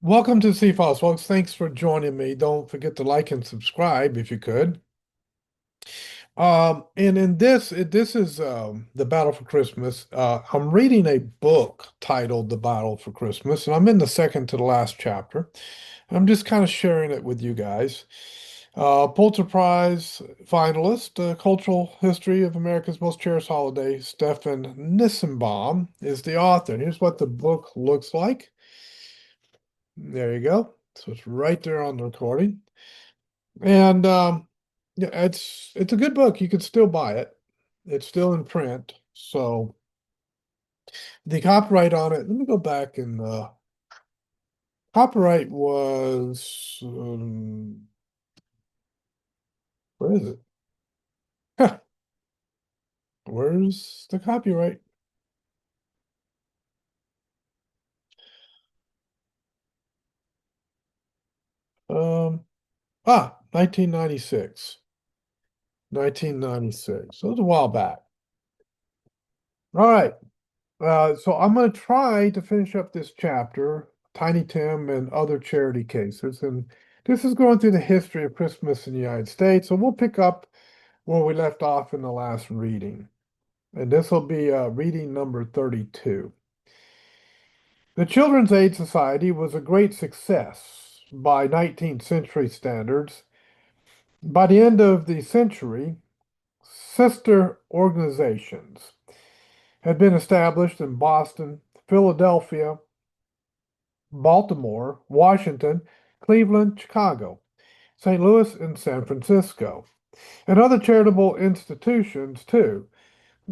Welcome to C-Files, folks. Thanks for joining me. Don't forget to like and subscribe if you could. And in this is The Battle for Christmas. I'm reading a book titled The Battle for Christmas, and I'm in the second to the last chapter. I'm just kind of sharing it with you guys. Pulitzer Prize finalist, Cultural History of America's Most Cherished Holiday, Stefan Nissenbaum is the author. Here's what the book looks like. There you go. So it's right there on the recording. And yeah, it's a good book. You could still buy it. It's still in print. So the copyright on it, let me go back and copyright was where is it? Where's the copyright? Um 1996. 1996. So it was a while back. All right. So I'm going to try to finish up this chapter, Tiny Tim and other charity cases. And this is going through the history of Christmas in the United States. So we'll pick up where we left off in the last reading. And this will be reading number 32. The Children's Aid Society was a great success by 19th century standards. By the end of the century, sister organizations had been established in Boston, Philadelphia, Baltimore, Washington, Cleveland, Chicago, St. Louis, and San Francisco. And other charitable institutions, too,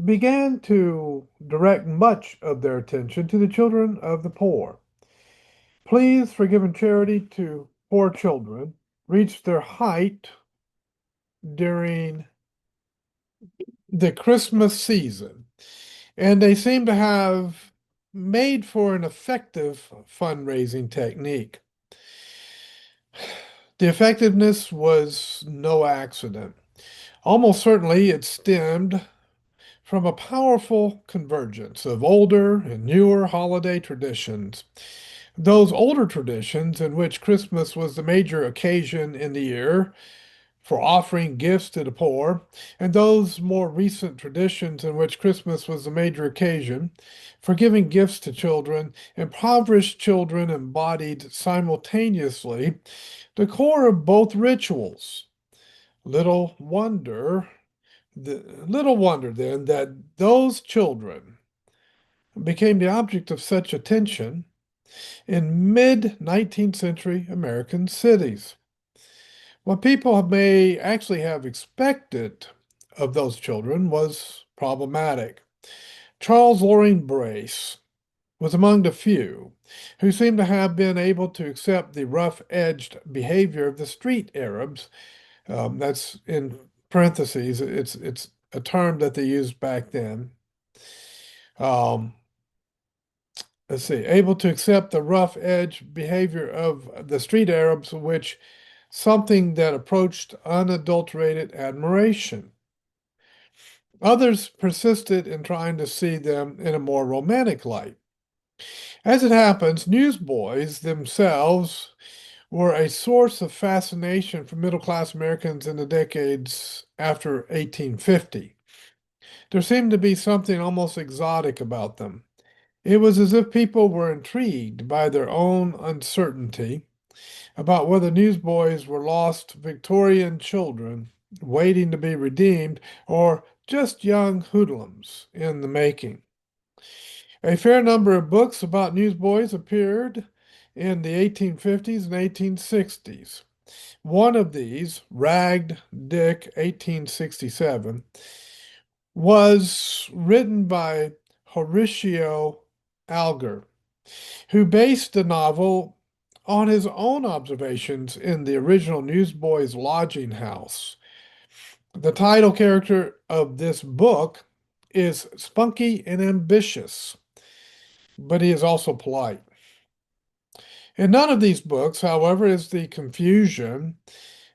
began to direct much of their attention to the children of the poor. Pleas for giving charity to poor children reached their height during the Christmas season, and they seem to have made for an effective fundraising technique. The effectiveness was no accident. Almost certainly it stemmed from a powerful convergence of older and newer holiday traditions. Those older traditions in which Christmas was the major occasion in the year for offering gifts to the poor, and those more recent traditions in which Christmas was the major occasion for giving gifts to children, impoverished children embodied simultaneously the core of both rituals. Little wonder, little wonder then that those children became the object of such attention in mid 19th century American cities. What people may actually have expected of those children was problematic. Charles Loring Brace was among the few who seem to have been able to accept the rough-edged behavior of the street Arabs. That's in parentheses. It's a term that they used back then. Um, let's see, able to accept the rough-edged behavior of the street Arabs, which something that approached unadulterated admiration. Others persisted in trying to see them in a more romantic light. As it happens, newsboys themselves were a source of fascination for middle-class Americans in the decades after 1850. There seemed to be something almost exotic about them. It was as if people were intrigued by their own uncertainty about whether newsboys were lost Victorian children waiting to be redeemed or just young hoodlums in the making. A fair number of books about newsboys appeared in the 1850s and 1860s. One of these, Ragged Dick, 1867, was written by Horatio Alger, who based the novel on his own observations in the original Newsboys Lodging House. The title character of this book is spunky and ambitious, but he is also polite. In none of these books, however, is the confusion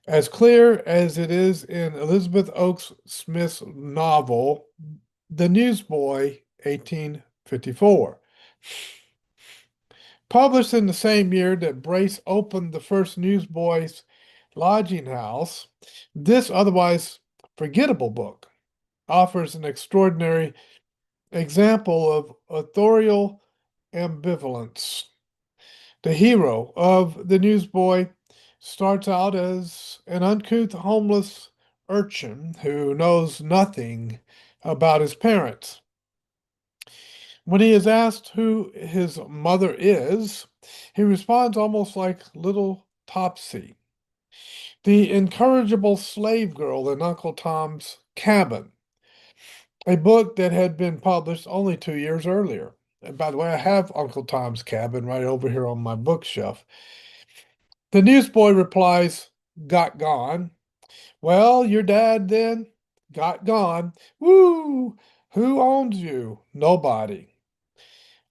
as clear as it is in Elizabeth Oakes Smith's novel, The Newsboy, 1854. Published in the same year that Brace opened the first Newsboys lodging house, this otherwise forgettable book offers an extraordinary example of authorial ambivalence. The hero of The Newsboy starts out as an uncouth homeless urchin who knows nothing about his parents. When he is asked who his mother is, he responds almost like little Topsy, the incorrigible slave girl in Uncle Tom's Cabin, a book that had been published only 2 years earlier. And by the way, I have Uncle Tom's Cabin right over here on my bookshelf. The newsboy replies, "Got gone." "Well, your dad then?" "Got gone." "Woo! Who owns you?" "Nobody."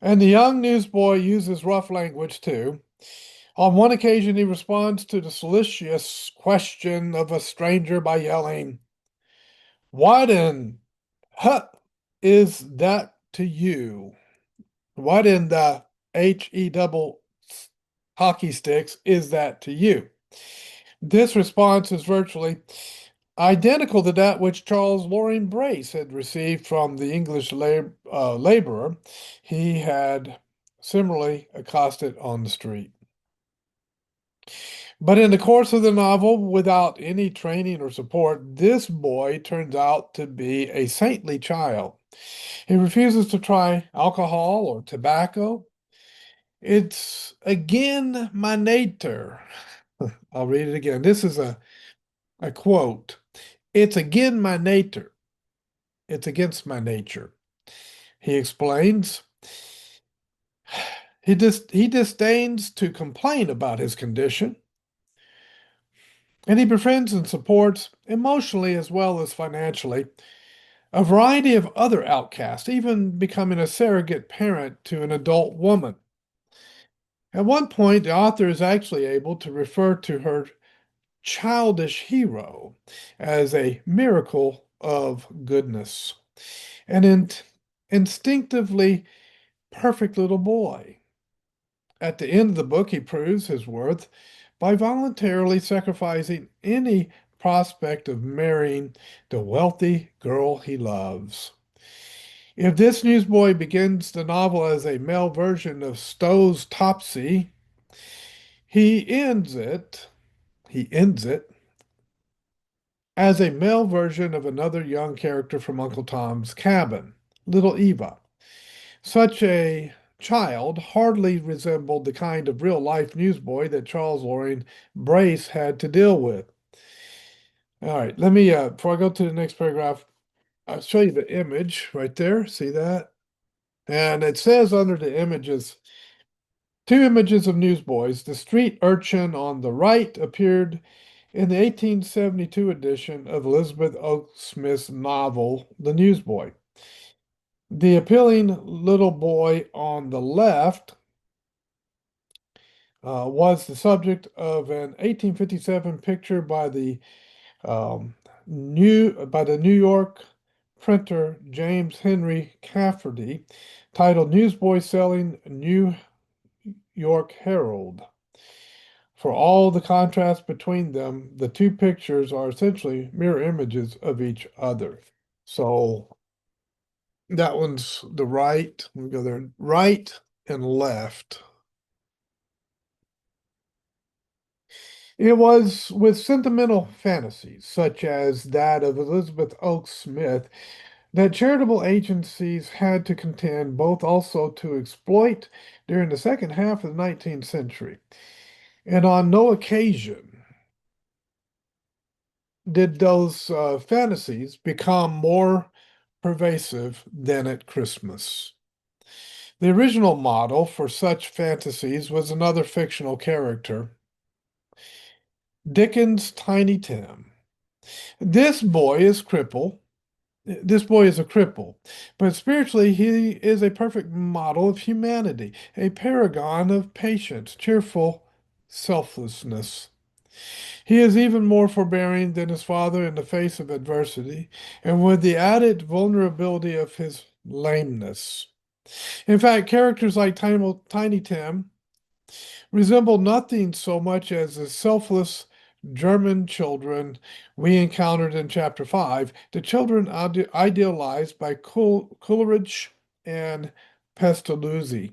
And the young newsboy uses rough language too. On one occasion, he responds to the solicitous question of a stranger by yelling, "What in hut is that to you? What in the HE double hockey sticks is that to you?" This response is virtually identical to that which Charles Loring Brace had received from the English laborer he had similarly accosted on the street. But in the course of the novel, without any training or support, this boy turns out to be a saintly child. He refuses to try alcohol or tobacco. "It's again my nature." I'll read it again. This is a quote. "It's again my nature. It's against my nature." He explains. He disdains to complain about his condition, and he befriends and supports, emotionally as well as financially, a variety of other outcasts, even becoming a surrogate parent to an adult woman. At one point, the author is actually able to refer to her childish hero as a miracle of goodness, an instinctively perfect little boy. At the end of the book, he proves his worth by voluntarily sacrificing any prospect of marrying the wealthy girl he loves. If this newsboy begins the novel as a male version of Stowe's Topsy, he ends it as a male version of another young character from Uncle Tom's Cabin, Little Eva. Such a child hardly resembled the kind of real-life newsboy that Charles Loring Brace had to deal with. All right, let me, before I go to the next paragraph, I'll show you the image right there. See that? And it says under the images, two images of newsboys. The street urchin on the right appeared in the 1872 edition of Elizabeth Oakesmith's novel, The Newsboy. The appealing little boy on the left was the subject of an 1857 picture um, by the New York printer James Henry Cafferty, titled "Newsboy Selling New York Herald." For all the contrast between them, the two pictures are essentially mirror images of each other. So that one's the right. We go there, right and left. It was with sentimental fantasies, such as that of Elizabeth Oakes Smith, that charitable agencies had to contend, both also to exploit during the second half of the 19th century. And on no occasion did those fantasies become more pervasive than at Christmas. The original model for such fantasies was another fictional character, Dickens' Tiny Tim. This boy is crippled. This boy is a cripple, but spiritually he is a perfect model of humanity, a paragon of patience, cheerful selflessness. He is even more forbearing than his father in the face of adversity, and with the added vulnerability of his lameness. In fact, characters like Tiny Tim resemble nothing so much as the selfless German children we encountered in Chapter 5, the children idealized by Coleridge and Pestalozzi,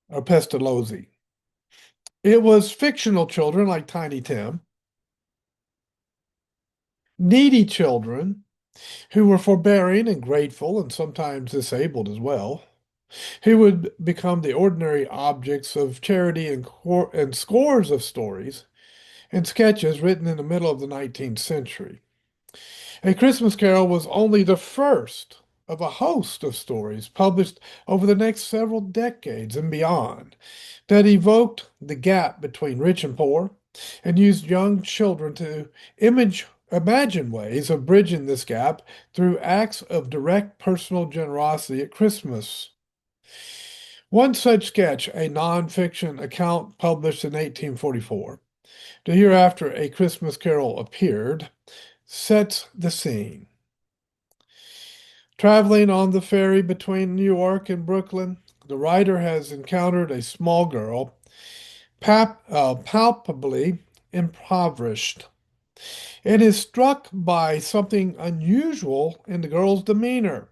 or Pestalozzi. It was fictional children like Tiny Tim, needy children who were forbearing and grateful and sometimes disabled as well, who would become the ordinary objects of charity and scores of stories and sketches written in the middle of the 19th century. A Christmas Carol was only the first of a host of stories published over the next several decades and beyond that evoked the gap between rich and poor and used young children to imagine ways of bridging this gap through acts of direct personal generosity at Christmas. One such sketch, a nonfiction account published in 1844, the year after A Christmas Carol appeared, sets the scene. Traveling on the ferry between New York and Brooklyn, the writer has encountered a small girl, palpably impoverished, and is struck by something unusual in the girl's demeanor,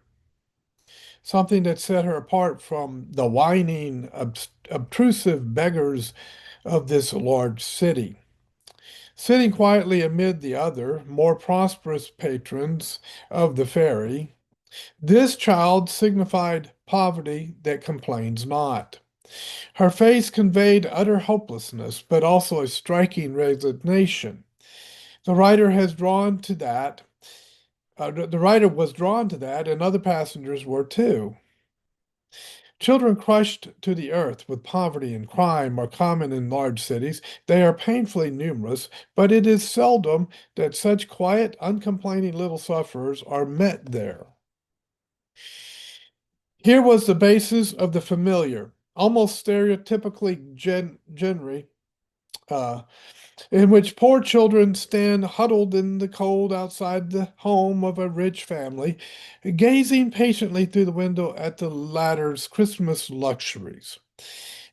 something that set her apart from the whining, obtrusive beggars of this large city. Sitting quietly amid the other, more prosperous patrons of the ferry, this child signified poverty that complains not. Her face conveyed utter hopelessness, but also a striking resignation. The writer has drawn to that. The writer was drawn to that, and other passengers were too. Children crushed to the earth with poverty and crime are common in large cities. They are painfully numerous, but it is seldom that such quiet, uncomplaining little sufferers are met there. Here was the basis of the familiar, almost stereotypically genre, uh, in which poor children stand huddled in the cold outside the home of a rich family, gazing patiently through the window at the latter's Christmas luxuries.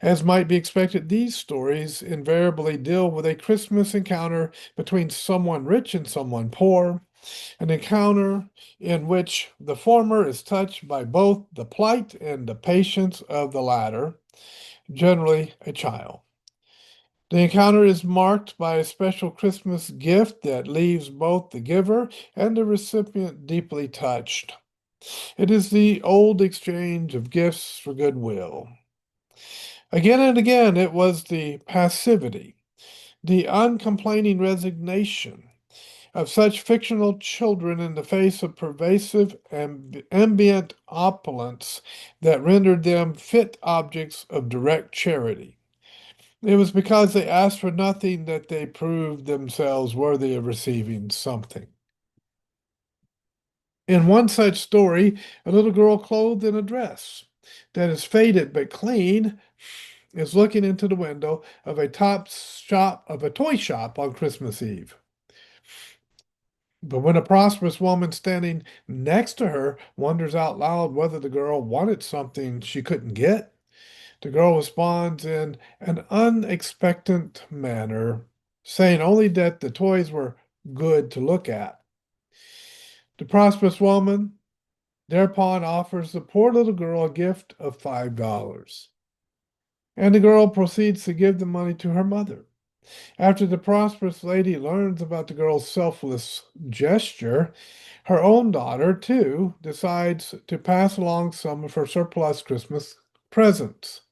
As might be expected, these stories invariably deal with a Christmas encounter between someone rich and someone poor, an encounter in which the former is touched by both the plight and the patience of the latter, generally a child. The encounter is marked by a special Christmas gift that leaves both the giver and the recipient deeply touched. It is the old exchange of gifts for goodwill. Again and again, it was the passivity, the uncomplaining resignation of such fictional children in the face of pervasive ambient opulence that rendered them fit objects of direct charity. It was because they asked for nothing that they proved themselves worthy of receiving something. In one such story, a little girl clothed in a dress that is faded but clean is looking into the window of a toy shop on Christmas Eve. But when a prosperous woman standing next to her wonders out loud whether the girl wanted something she couldn't get, the girl responds in an unexpected manner, saying only that the toys were good to look at. The prosperous woman thereupon offers the poor little girl a gift of $5, and the girl proceeds to give the money to her mother. After the prosperous lady learns about the girl's selfless gesture, her own daughter, too, decides to pass along some of her surplus Christmas presents.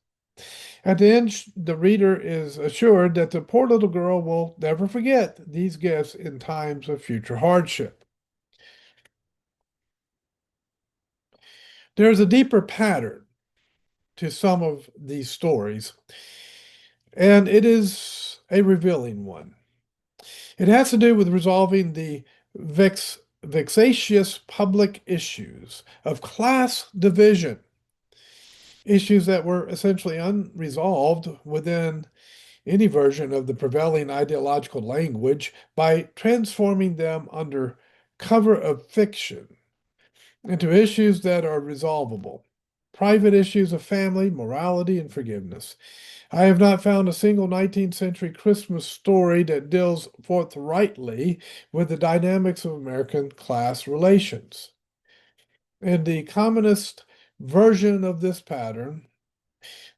At the end, the reader is assured that the poor little girl will never forget these gifts in times of future hardship. There's a deeper pattern to some of these stories, and it is a revealing one. It has to do with resolving the vexatious public issues of class division, issues that were essentially unresolved within any version of the prevailing ideological language by transforming them under cover of fiction into issues that are resolvable. private issues of family, morality, and forgiveness. I have not found a single 19th century Christmas story that deals forthrightly with the dynamics of American class relations. In the commonest version of this pattern,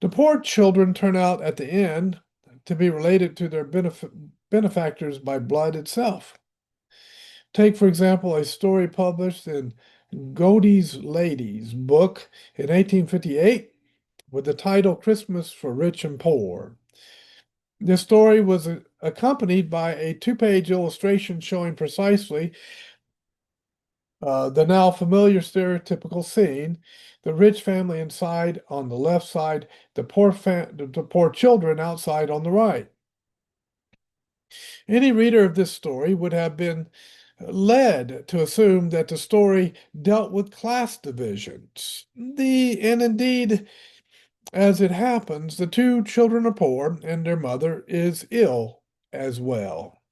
the poor children turn out at the end to be related to their benefactors by blood itself. Take, for example, a story published in Godey's Ladies book in 1858 with the title Christmas for Rich and Poor. This story was accompanied by a two-page illustration showing precisely the now familiar stereotypical scene: the rich family inside on the left side, the poor children outside on the right. Any reader of this story would have been led to assume that the story dealt with class divisions. And indeed, as it happens, the two children are poor and their mother is ill as well.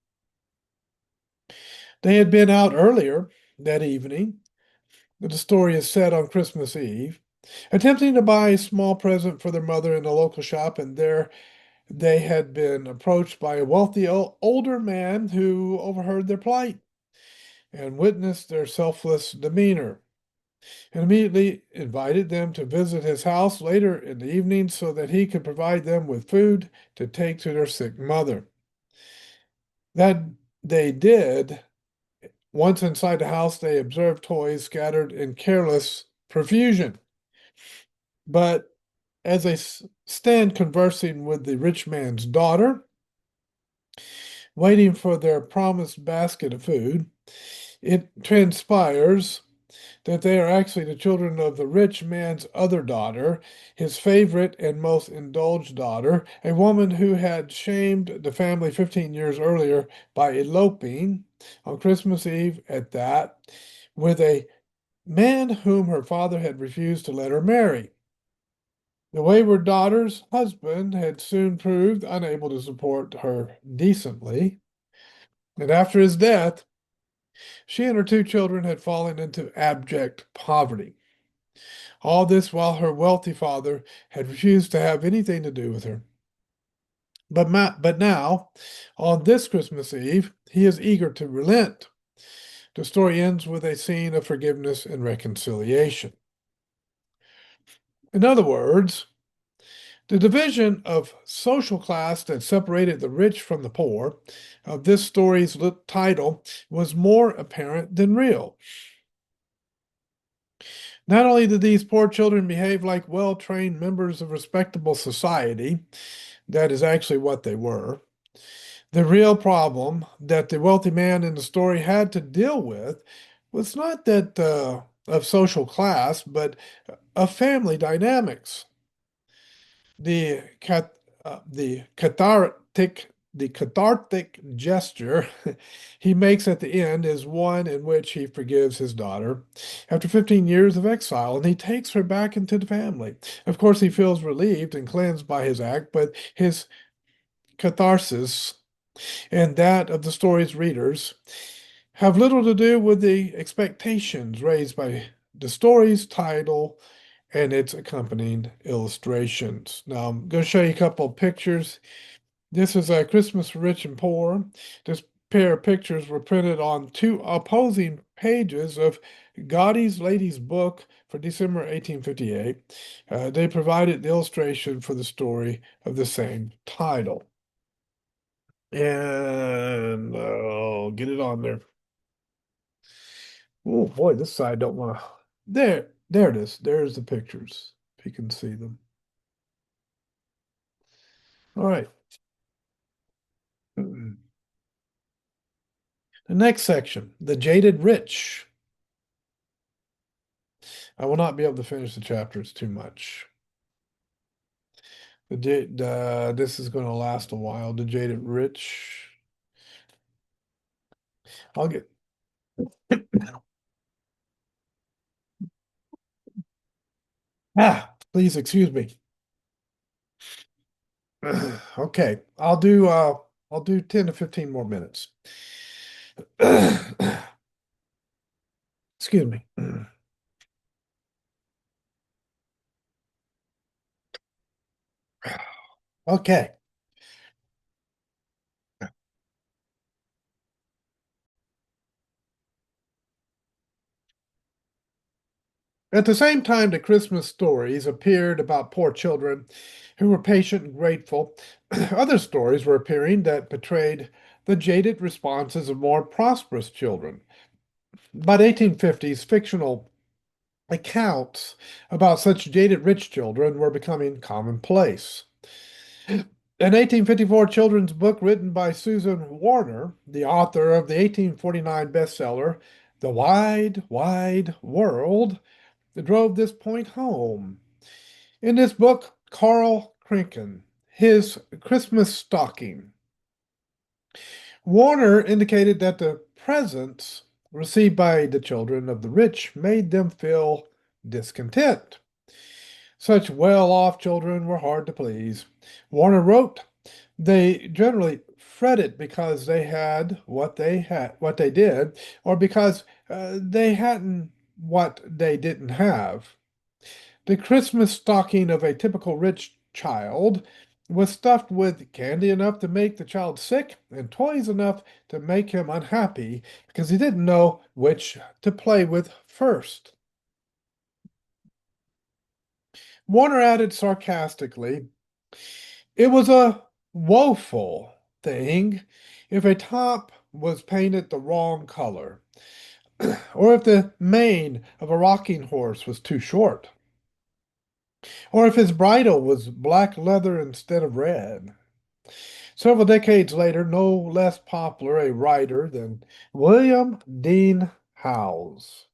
They had been out earlier that evening. The story is set on Christmas Eve, attempting to buy a small present for their mother in a local shop, and there they had been approached by a wealthy older man who overheard their plight and witnessed their selfless demeanor, and immediately invited them to visit his house later in the evening so that he could provide them with food to take to their sick mother. That they did. Once inside the house, they observed toys scattered in careless profusion. But as they stand conversing with the rich man's daughter, waiting for their promised basket of food, it transpires that they are actually the children of the rich man's other daughter, his favorite and most indulged daughter, a woman who had shamed the family 15 years earlier by eloping on Christmas Eve at that with a man whom her father had refused to let her marry. The wayward daughter's husband had soon proved unable to support her decently, and after his death, she and her two children had fallen into abject poverty. All this while her wealthy father had refused to have anything to do with her. But now, on this Christmas Eve, he is eager to relent. The story ends with a scene of forgiveness and reconciliation. In other words, the division of social class that separated the rich from the poor of this story's title was more apparent than real. Not only did these poor children behave like well-trained members of respectable society, that is actually what they were. The real problem that the wealthy man in the story had to deal with was not that of social class, but of family dynamics. The cat, the cathartic gesture he makes at the end is one in which he forgives his daughter after 15 years of exile, and he takes her back into the family. Of course, he feels relieved and cleansed by his act, but his catharsis and that of the story's readers have little to do with the expectations raised by the story's title and its accompanying illustrations. Now, I'm going to show you a couple of pictures. This is a Christmas for Rich and Poor. This pair of pictures were printed on two opposing pages of Godey's Ladies book for December 1858. They provided the illustration for the story of the same title. And I'll get it on there. Oh boy, this side don't want to. There it is. There's the pictures, if you can see them. All right. The next section, the jaded rich. I will not be able to finish the chapter. It's too much. This is going to last a while. The jaded rich. I'll get. Please excuse me. Okay, I'll do 10 to 15 more minutes. Excuse me. Okay. At the same time, the Christmas stories appeared about poor children who were patient and grateful. Other stories were appearing that portrayed the jaded responses of more prosperous children. By the 1850s, fictional accounts about such jaded rich children were becoming commonplace. An 1854 children's book written by Susan Warner, the author of the 1849 bestseller, The Wide, Wide World, drove this point home. In this book, Carl Krinken, his Christmas stocking, Warner indicated that the presents received by the children of the rich made them feel discontent. Such well-off children were hard to please. Warner wrote, they generally fretted because they had what they did, or because they hadn't what they didn't have. The Christmas stocking of a typical rich child was stuffed with candy enough to make the child sick and toys enough to make him unhappy because he didn't know which to play with first. Warner added sarcastically, it was a woeful thing if a top was painted the wrong color, or if the mane of a rocking horse was too short, or if his bridle was black leather instead of red. Several decades later, no less popular a writer than William Dean Howells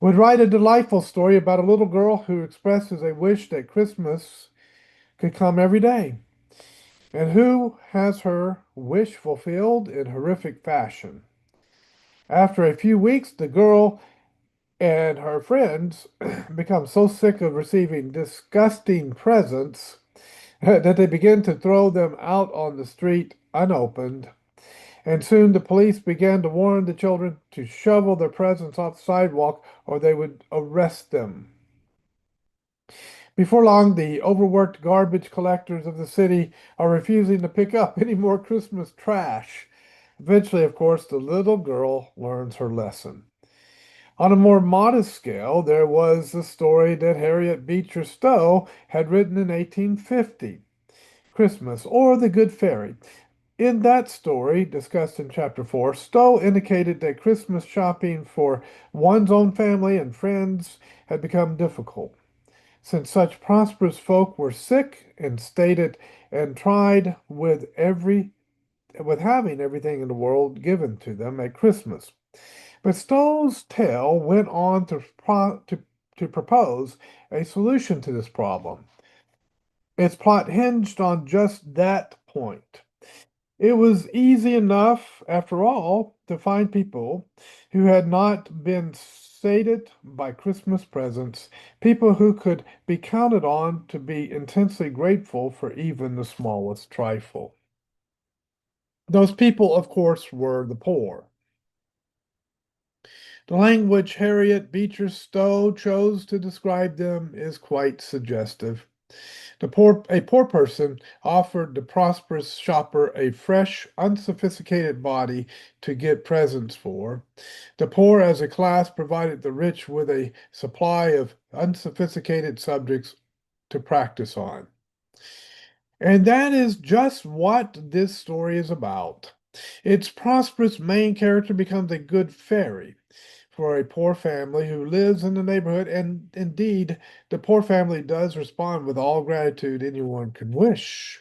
would write a delightful story about a little girl who expresses a wish that Christmas could come every day, and who has her wish fulfilled in horrific fashion. After a few weeks, the girl and her friends become so sick of receiving disgusting presents that they begin to throw them out on the street unopened. And soon the police began to warn the children to shovel their presents off the sidewalk or they would arrest them. Before long, the overworked garbage collectors of the city are refusing to pick up any more Christmas trash. Eventually, of course, the little girl learns her lesson. On a more modest scale, there was the story that Harriet Beecher Stowe had written in 1850, Christmas, or The Good Fairy. In that story, discussed in Chapter 4, Stowe indicated that Christmas shopping for one's own family and friends had become difficult, since such prosperous folk were sick and stated and tried with having everything in the world given to them at Christmas. But Stowe's tale went on to propose a solution to this problem. Its plot hinged on just that point. It was easy enough, after all, to find people who had not been sated by Christmas presents, people who could be counted on to be intensely grateful for even the smallest trifle. Those people, of course, were the poor. The language Harriet Beecher Stowe chose to describe them is quite suggestive. A poor person offered the prosperous shopper a fresh, unsophisticated body to get presents for. The poor as a class provided the rich with a supply of unsophisticated subjects to practice on. And that is just what this story is about. Its prosperous main character becomes a good fairy for a poor family who lives in the neighborhood, and indeed, the poor family does respond with all gratitude anyone could wish.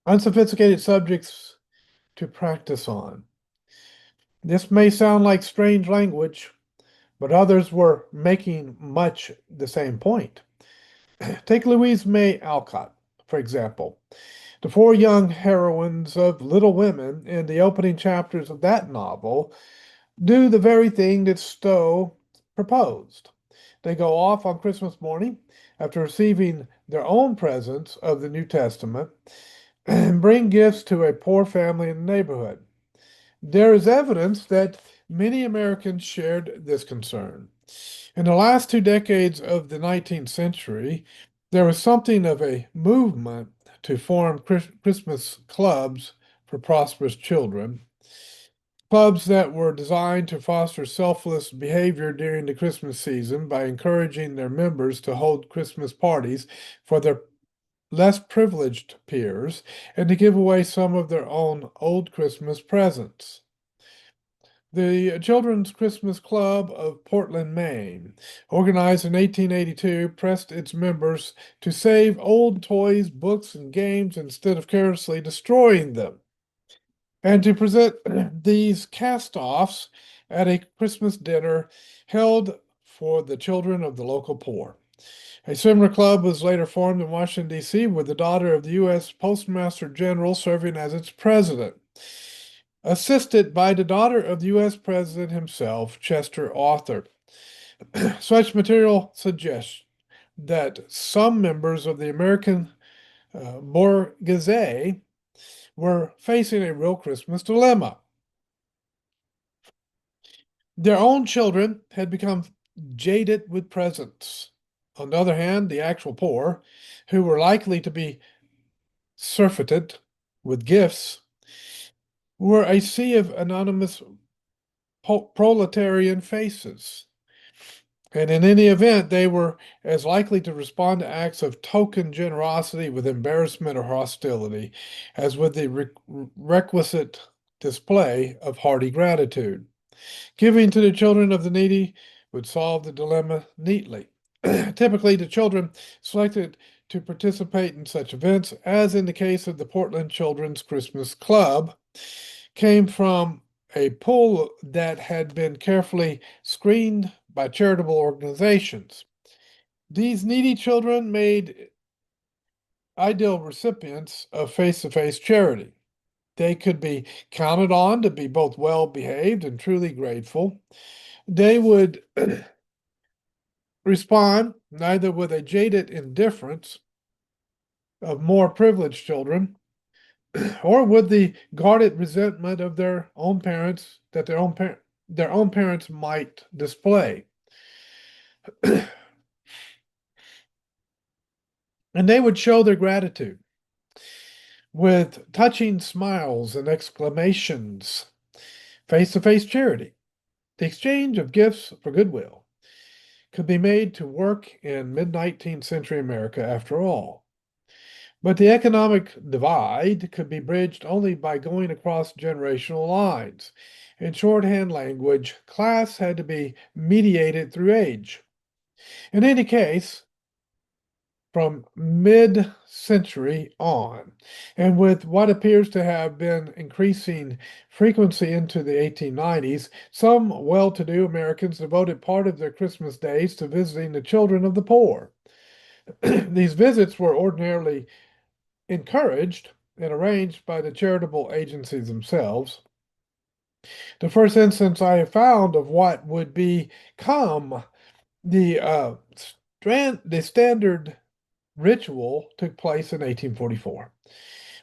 Unsophisticated subjects to practice on. This may sound like strange language, but others were making much the same point. Take Louise May Alcott, for example. The four young heroines of Little Women in the opening chapters of that novel do the very thing that Stowe proposed. They go off on Christmas morning after receiving their own presents of the New Testament and bring gifts to a poor family in the neighborhood. There is evidence that many Americans shared this concern. In the last 2 decades of the 19th century, There was something of a movement to form Christmas clubs for prosperous children, clubs that were designed to foster selfless behavior during the Christmas season by encouraging their members to hold Christmas parties for their less privileged peers and to give away some of their own old Christmas presents. The Children's Christmas Club of Portland, Maine, organized in 1882, pressed its members to save old toys, books, and games instead of carelessly destroying them, and to present these cast-offs at a Christmas dinner held for the children of the local poor. A similar club was later formed in Washington, D.C., with the daughter of the U.S. Postmaster General serving as its president, assisted by the daughter of the U.S. President himself, Chester Arthur. Such material suggests that some members of the American bourgeoisie were facing a real Christmas dilemma. Their own children had become jaded with presents. On the other hand, the actual poor, who were likely to be surfeited with gifts, were a sea of anonymous proletarian faces. And in any event, they were as likely to respond to acts of token generosity with embarrassment or hostility as with the requisite display of hearty gratitude. Giving to the children of the needy would solve the dilemma neatly. Typically, the children selected to participate in such events, as in the case of the Portland Children's Christmas Club, came from a pool that had been carefully screened by charitable organizations. These needy children made ideal recipients of face-to-face charity. They could be counted on to be both well-behaved and truly grateful. They would respond neither with a jaded indifference of more privileged children or with the guarded resentment of their own parents that their own parents might display. And they would show their gratitude with touching smiles and exclamations, face-to-face charity. The exchange of gifts for goodwill could be made to work in mid-19th century America after all. But the economic divide could be bridged only by going across generational lines. In shorthand language, class had to be mediated through age. In any case, from mid-century on, and with what appears to have been increasing frequency into the 1890s, some well-to-do Americans devoted part of their Christmas days to visiting the children of the poor. These visits were ordinarily encouraged and arranged by the charitable agencies themselves. The first instance I have found of what would become the standard ritual took place in 1844,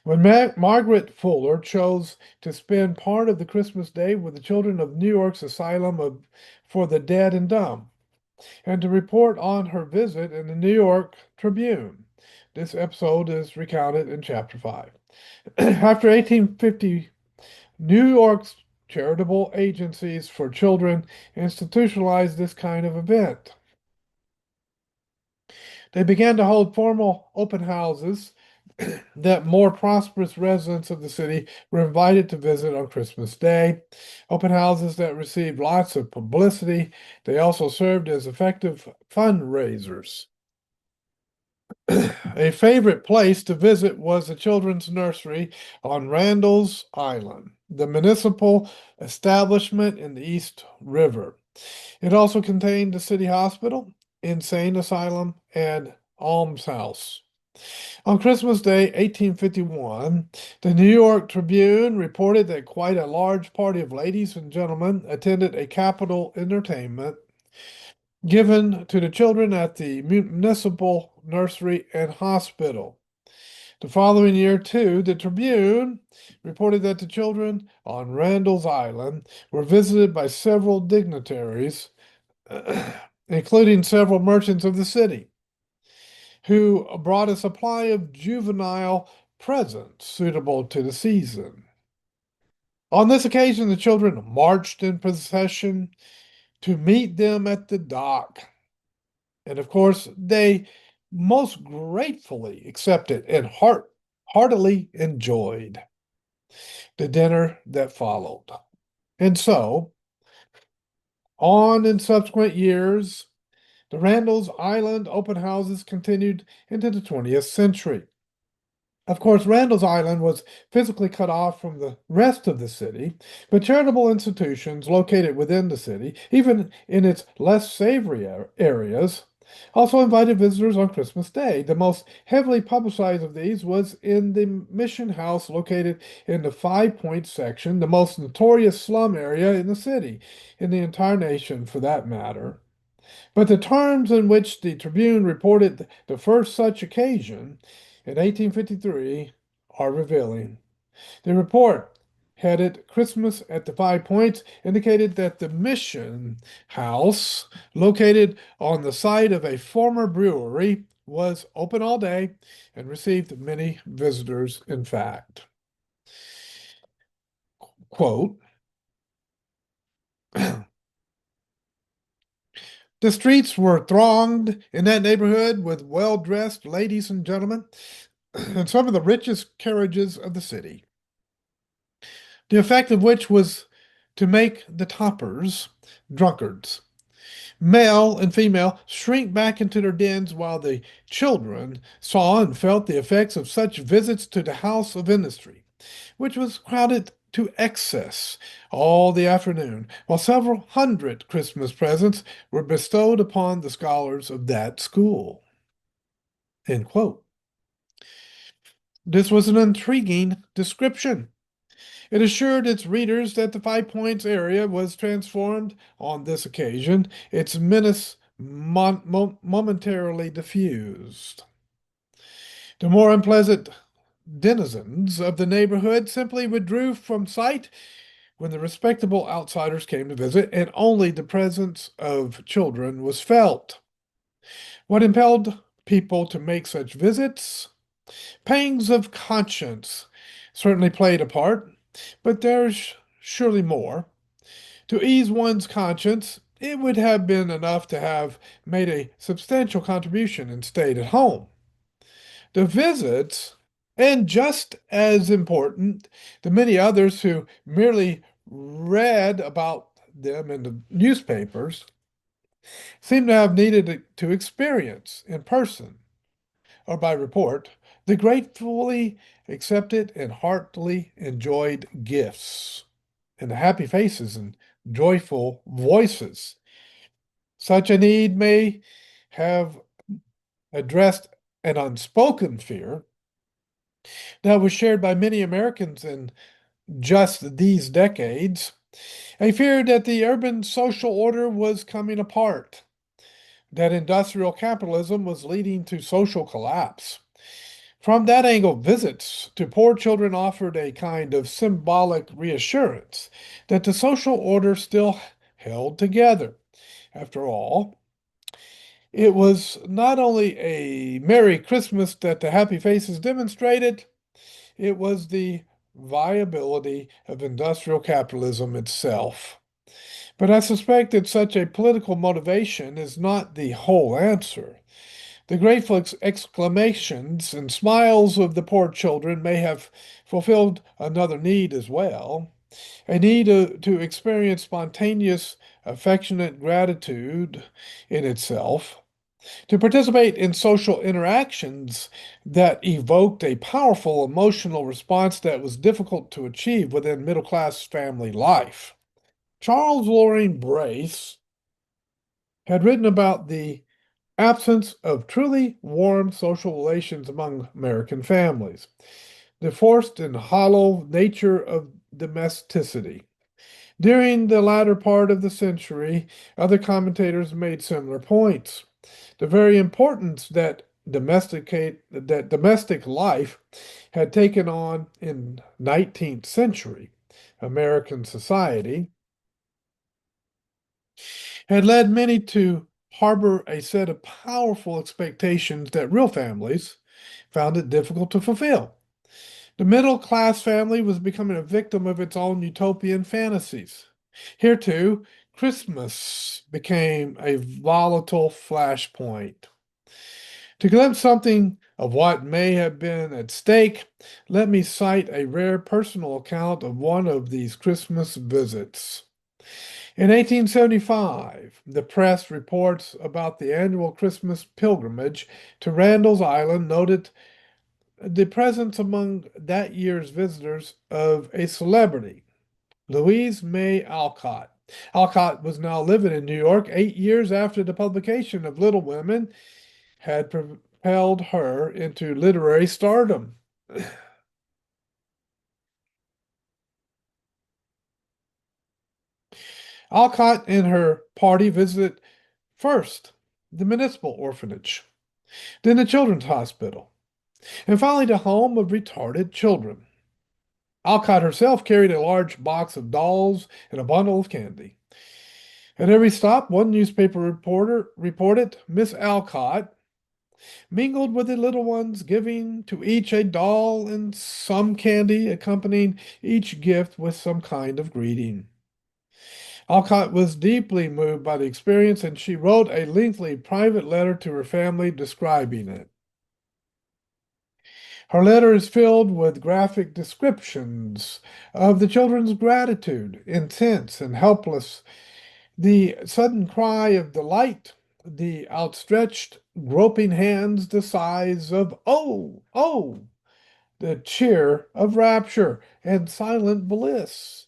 when Margaret Fuller chose to spend part of the Christmas day with the children of New York's Asylum for the Dead and Dumb, and to report on her visit in the New York Tribune. This episode is recounted in Chapter 5. After 1850, New York's charitable agencies for children institutionalized this kind of event. They began to hold formal open houses that more prosperous residents of the city were invited to visit on Christmas Day. Open houses that received lots of publicity. They also served as effective fundraisers. A favorite place to visit was the children's nursery on Randall's Island, the municipal establishment in the East River. It also contained the city hospital, insane asylum, and almshouse. On Christmas Day, 1851, the New York Tribune reported that quite a large party of ladies and gentlemen attended a capital entertainment given to the children at the municipal nursery and hospital. The following year, too, the Tribune reported that the children on Randall's Island were visited by several dignitaries, including several merchants of the city. who brought a supply of juvenile presents suitable to the season. On this occasion, the children marched in procession to meet them at the dock. And of course, they most gratefully accepted and heartily enjoyed the dinner that followed. And so, on in subsequent years, the Randall's Island open houses continued into the 20th century. Of course, Randall's Island was physically cut off from the rest of the city, but charitable institutions located within the city, even in its less savory areas, also invited visitors on Christmas Day. The most heavily publicized of these was in the Mission House located in the Five Points section, the most notorious slum area in the city, in the entire nation for that matter. But the terms in which the Tribune reported the first such occasion in 1853 are revealing. The report, headed Christmas at the Five Points, indicated that the Mission House, located on the site of a former brewery, was open all day and received many visitors, in fact. Quote, the streets were thronged in that neighborhood with well-dressed ladies and gentlemen, and some of the richest carriages of the city, the effect of which was to make the topers drunkards, male and female, shrink back into their dens, while the children saw and felt the effects of such visits to the house of industry, which was crowded to excess all the afternoon, while several hundred Christmas presents were bestowed upon the scholars of that school. End quote. This was an intriguing description. It assured its readers that the Five Points area was transformed on this occasion, its menace momentarily diffused. The more unpleasant denizens of the neighborhood simply withdrew from sight when the respectable outsiders came to visit, and only the presence of children was felt. What impelled people to make such visits? Pangs of conscience certainly played a part, but there's surely more. To ease one's conscience, it would have been enough to have made a substantial contribution and stayed at home. The visits, and just as important, the many others who merely read about them in the newspapers, seem to have needed to experience in person or by report the gratefully accepted and heartily enjoyed gifts and the happy faces and joyful voices. Such a need may have addressed an unspoken fear that was shared by many Americans in just these decades, a fear that the urban social order was coming apart, that industrial capitalism was leading to social collapse. From that angle, visits to poor children offered a kind of symbolic reassurance that the social order still held together. After all, it was not only a Merry Christmas that the happy faces demonstrated, it was the viability of industrial capitalism itself. But I suspect that such a political motivation is not the whole answer. The grateful exclamations and smiles of the poor children may have fulfilled another need as well, a need to experience spontaneous, affectionate gratitude in itself, to participate in social interactions that evoked a powerful emotional response that was difficult to achieve within middle-class family life. Charles Loring Brace had written about the absence of truly warm social relations among American families, the forced and hollow nature of domesticity. During the latter part of the century, other commentators made similar points. The very importance that domestic life had taken on in 19th century American society had led many to harbor a set of powerful expectations that real families found it difficult to fulfill. The middle class family was becoming a victim of its own utopian fantasies. Here, too, Christmas became a volatile flashpoint. To glimpse something of what may have been at stake, let me cite a rare personal account of one of these Christmas visits. In 1875, the press reports about the annual Christmas pilgrimage to Randall's Island noted the presence among that year's visitors of a celebrity, Louise May Alcott. Alcott was now living in New York 8 years after the publication of Little Women had propelled her into literary stardom. Alcott and her party visited first the municipal orphanage, then the children's hospital, and finally the home of retarded children. Alcott herself carried a large box of dolls and a bundle of candy. At every stop, one newspaper reporter reported Miss Alcott mingled with the little ones, giving to each a doll and some candy, accompanying each gift with some kind of greeting. Alcott was deeply moved by the experience, and she wrote a lengthy private letter to her family describing it. Her letter is filled with graphic descriptions of the children's gratitude, intense and helpless, the sudden cry of delight, the outstretched, groping hands the size of "Oh, oh!" the cheer of rapture and silent bliss.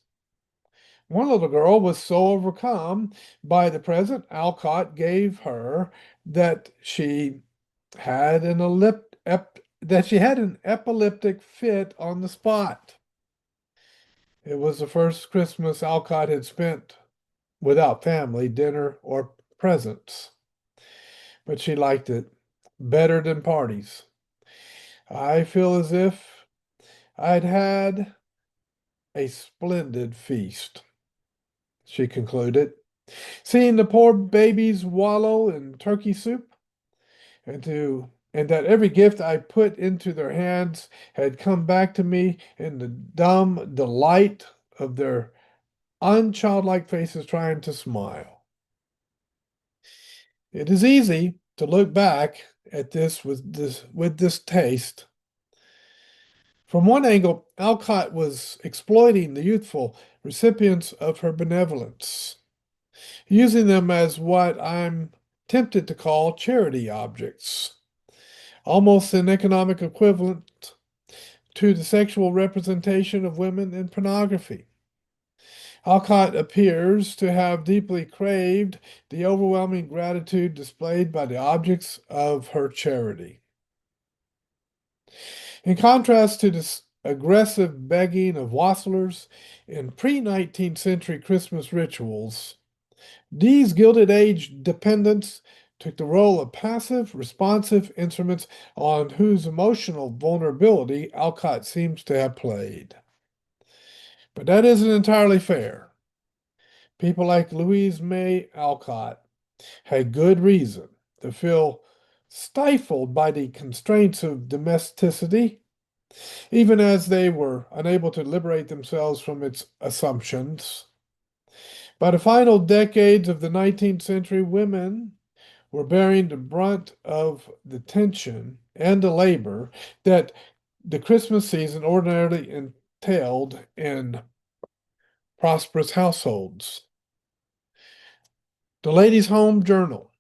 One little girl was so overcome by the present Alcott gave her that she had an epileptic fit on the spot. It was the first Christmas Alcott had spent without family, dinner, or presents, but she liked it better than parties. I feel as if I'd had a splendid feast, she concluded. Seeing the poor babies wallow in turkey soup, and that every gift I put into their hands had come back to me in the dumb delight of their unchildlike faces trying to smile. It is easy to look back at this taste. From one angle, Alcott was exploiting the youthful recipients of her benevolence, using them as what I'm tempted to call charity objects, almost an economic equivalent to the sexual representation of women in pornography. Alcott appears to have deeply craved the overwhelming gratitude displayed by the objects of her charity. In contrast to this aggressive begging of wassailers in pre-19th century Christmas rituals, these Gilded Age dependents took the role of passive, responsive instruments on whose emotional vulnerability Alcott seems to have played. But that isn't entirely fair. People like Louise May Alcott had good reason to feel stifled by the constraints of domesticity, even as they were unable to liberate themselves from its assumptions. By the final decades of the 19th century, women were bearing the brunt of the tension and the labor that the Christmas season ordinarily entailed in prosperous households. The Ladies' Home Journal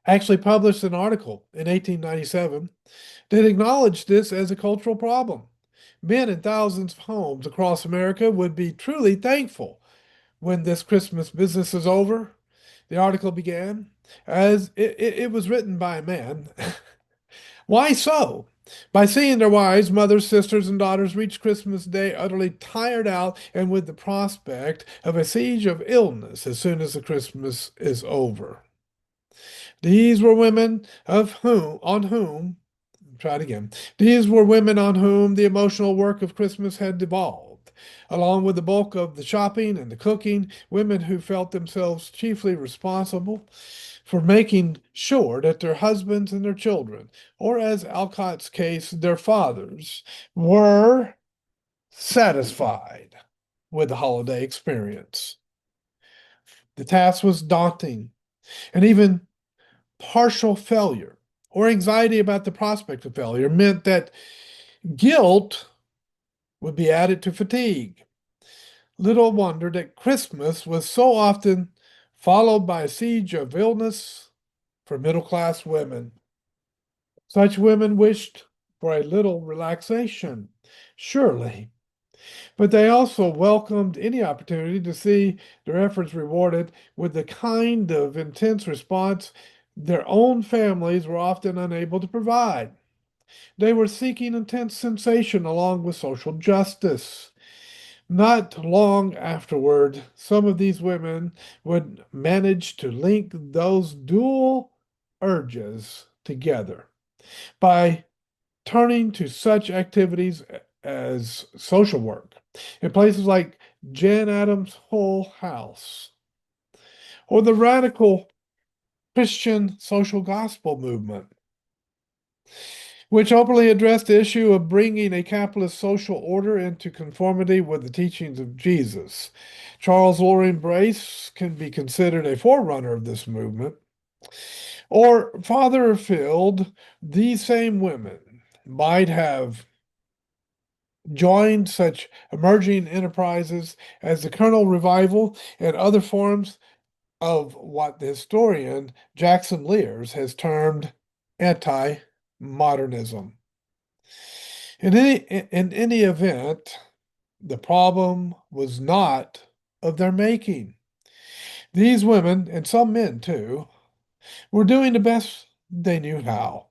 actually published an article in 1897 that acknowledged this as a cultural problem. Men in thousands of homes across America would be truly thankful when this Christmas business is over. The article began as it was written by a man. Why so? By seeing their wives, mothers, sisters, and daughters reach Christmas Day utterly tired out and with the prospect of a siege of illness as soon as the Christmas is over. These were women try it again. These were women on whom the emotional work of Christmas had devolved. along with the bulk of the shopping and the cooking, women who felt themselves chiefly responsible for making sure that their husbands and their children, or as Alcott's case, their fathers, were satisfied with the holiday experience. The task was daunting, and even partial failure or anxiety about the prospect of failure meant that guilt would be added to fatigue. Little wonder that Christmas was so often followed by a siege of illness for middle class women. Such women wished for a little relaxation, surely, but they also welcomed any opportunity to see their efforts rewarded with the kind of intense response their own families were often unable to provide. They were seeking intense sensation along with social justice. Not long afterward, some of these women would manage to link those dual urges together by turning to such activities as social work in places like Jan Adams' Hull House or the radical Christian social gospel movement, which openly addressed the issue of bringing a capitalist social order into conformity with the teachings of Jesus. Charles Loring Brace can be considered a forerunner of this movement. Or farther afield, these same women might have joined such emerging enterprises as the Kernel Revival and other forms of what the historian Jackson Lears has termed anti-modernism. In any event, the problem was not of their making. These women, and some men too, were doing the best they knew how.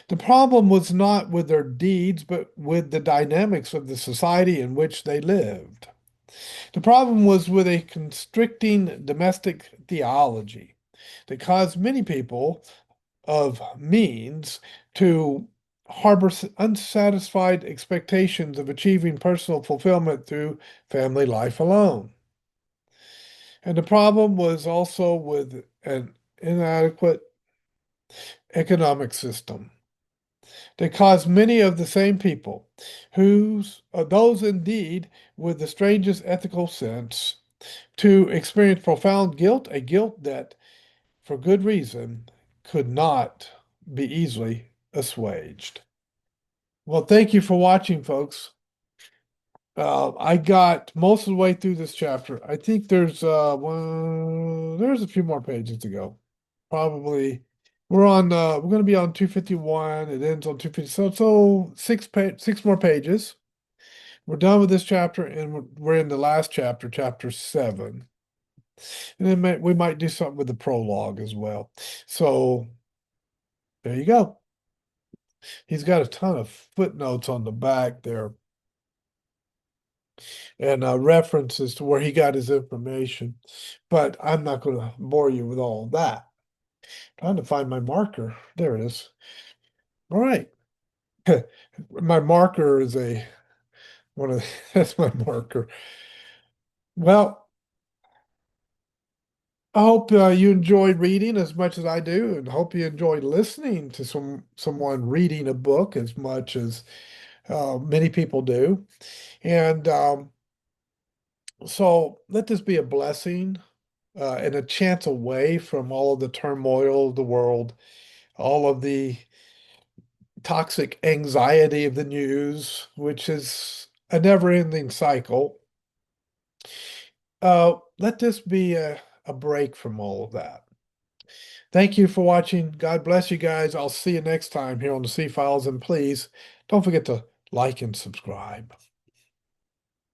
The problem was not with their deeds, but with the dynamics of the society in which they lived. The problem was with a constricting domestic theology that caused many people of means to harbor unsatisfied expectations of achieving personal fulfillment through family life alone. And the problem was also with an inadequate economic system that caused many of the same people, those indeed with the strangest ethical sense, to experience profound guilt, a guilt that, for good reason, could not be easily assuaged. Well, thank you for watching, folks. I got most of the way through this chapter. I think there's a few more pages to go. Probably we're going to be on 251. It ends on 250. So six more pages. We're done with this chapter, and we're in the last chapter, chapter 7. And then we might do something with the prologue as well. So there you go. He's got a ton of footnotes on the back there and references to where he got his information. But I'm not going to bore you with all of that. Trying to find my marker. There it is. All right. My marker is that's my marker. Well, I hope you enjoy reading as much as I do, and hope you enjoy listening to someone reading a book as much as many people do. And so let this be a blessing and a chance away from all of the turmoil of the world, all of the toxic anxiety of the news, which is a never-ending cycle. Let this be a break from all of that. Thank you for watching. God bless you guys. I'll see you next time here on the C Files. And please don't forget to like and subscribe.